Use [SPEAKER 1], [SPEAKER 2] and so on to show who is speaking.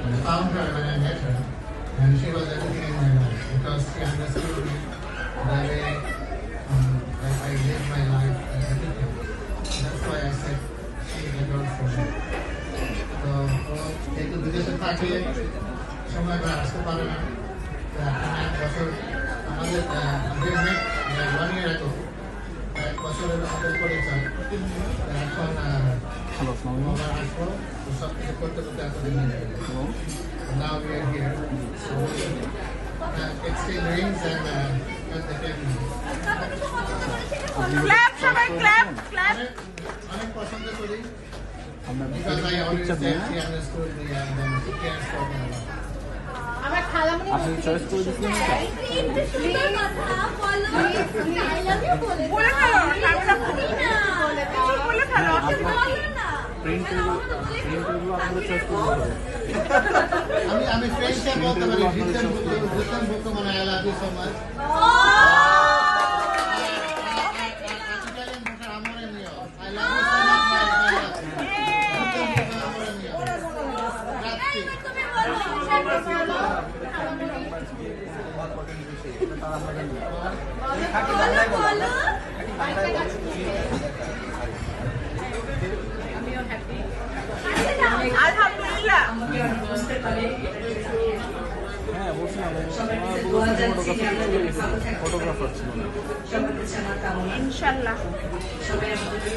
[SPEAKER 1] I found her when I met her, and she was everything in my life because she understood me the way I live my life and everything. That's why I said she is a girl for me. So, একটু বিদেশে থাকিয়ে সময় আসতে পারে না। এক বছর আমাদের ওয়ান ইয়ার আগে এক বছরের অপেক্ষা করে চাই এখন আসবো সব কিছু করতে করতে এতদিন now we are here so exchange rings and the family
[SPEAKER 2] clap সবাই clap clap
[SPEAKER 1] অনেক পছন্দ করি because I always say she understood me and then she cares for me a lot.
[SPEAKER 2] আমার খালামণি
[SPEAKER 3] আপনি চয়েস করে দিচ্ছেন না
[SPEAKER 2] I love you বলে ফেলো বলে ফেলো
[SPEAKER 3] প্রিন্ট এগুলো আপনাদের চয়েস করে
[SPEAKER 1] আমি ফ্রেন্ডশিপ বলতে পারি রিটার্ন বলতে মানে I love you so much. Italian ভাষা amore mio. I love you so much my love. Amore mio.
[SPEAKER 2] আলহামদুলিল্লাহ
[SPEAKER 3] হ্যাঁ বলছিলাম ফটোগ্রাফার ছিল
[SPEAKER 2] ইনশাআল্লাহ
[SPEAKER 4] সবাই আমাদের